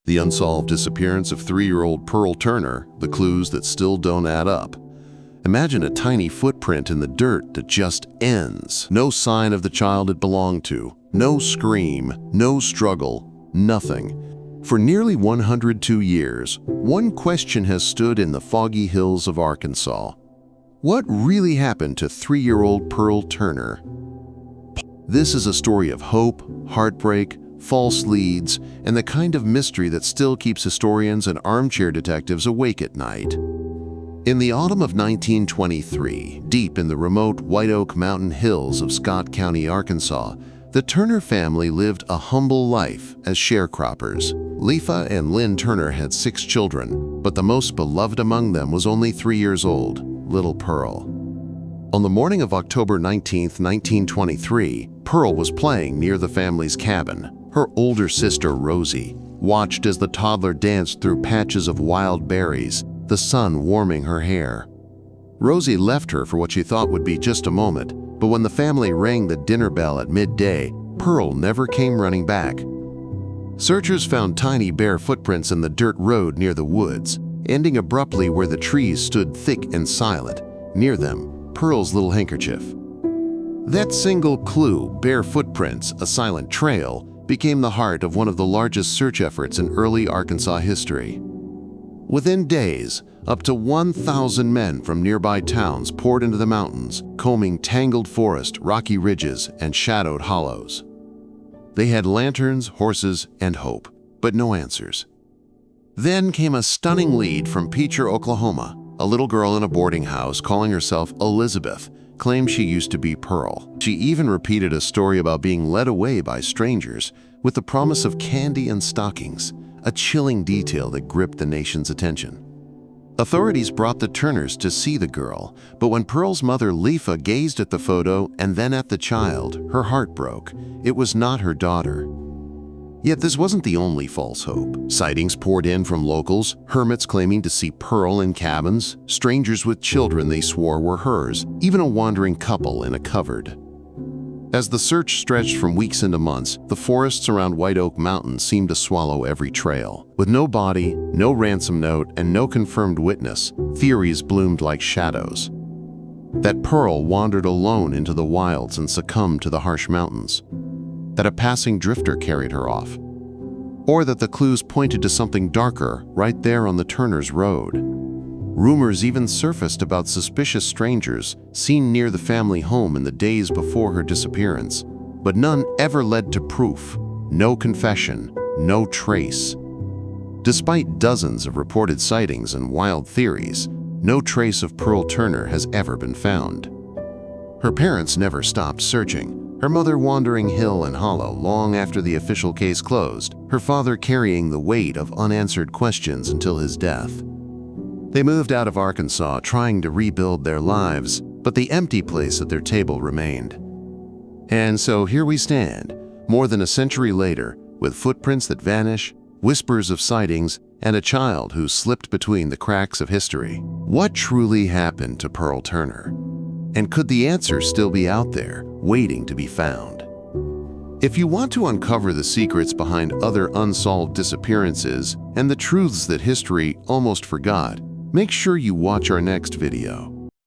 The unsolved disappearance of 3-year-old Pearl Turner, the clues that still don't add up. Imagine a tiny footprint in the dirt that just ends. No sign of the child it belonged to. No scream, no struggle, nothing. For nearly 102 years, one question has stood in the foggy hills of Arkansas. What really happened to 3-year-old Pearl Turner? This is a story of hope, heartbreak, false leads, and the kind of mystery that still keeps historians and armchair detectives awake at night. In the autumn of 1923, deep in the remote White Oak Mountain hills of Scott County, Arkansas, the Turner family lived a humble life as sharecroppers. Lefa and Lynn Turner had 6 children, but the most beloved among them was only 3 years old, little Pearl. On the morning of October 19, 1923, Pearl was playing near the family's cabin. Her older sister, Rosie, watched as the toddler danced through patches of wild berries, the sun warming her hair. Rosie left her for what she thought would be just a moment, but when the family rang the dinner bell at midday, Pearl never came running back. Searchers found tiny bare footprints in the dirt road near the woods, ending abruptly where the trees stood thick and silent. Near them, Pearl's little handkerchief. That single clue, bare footprints, a silent trail, became the heart of one of the largest search efforts in early Arkansas history. Within days, up to 1,000 men from nearby towns poured into the mountains, combing tangled forest, rocky ridges, and shadowed hollows. They had lanterns, horses, and hope, but no answers. Then came a stunning lead from Peacher, Oklahoma. A little girl in a boarding house calling herself Elizabeth claimed she used to be Pearl. She even repeated a story about being led away by strangers with the promise of candy and stockings, a chilling detail that gripped the nation's attention. Authorities brought the Turners to see the girl, but when Pearl's mother Lefa gazed at the photo and then at the child, her heart broke. It was not her daughter. Yet this wasn't the only false hope. Sightings poured in from locals, hermits claiming to see Pearl in cabins, strangers with children they swore were hers, even a wandering couple in a cupboard. As the search stretched from weeks into months, the forests around White Oak Mountain seemed to swallow every trail. With no body, no ransom note, and no confirmed witness, theories bloomed like shadows. That Pearl wandered alone into the wilds and succumbed to the harsh mountains. That a passing drifter carried her off. Or that the clues pointed to something darker right there on the Turners' road. Rumors even surfaced about suspicious strangers seen near the family home in the days before her disappearance, but none ever led to proof. No confession, no trace. Despite dozens of reported sightings and wild theories, no trace of Pearl Turner has ever been found. Her parents never stopped searching, her mother wandering hill and hollow long after the official case closed, her father carrying the weight of unanswered questions until his death. They moved out of Arkansas trying to rebuild their lives, but the empty place at their table remained. And so here we stand, more than a century later, with footprints that vanish, whispers of sightings, and a child who slipped between the cracks of history. What truly happened to Pearl Turner? And could the answer still be out there, waiting to be found? If you want to uncover the secrets behind other unsolved disappearances and the truths that history almost forgot, make sure you watch our next video.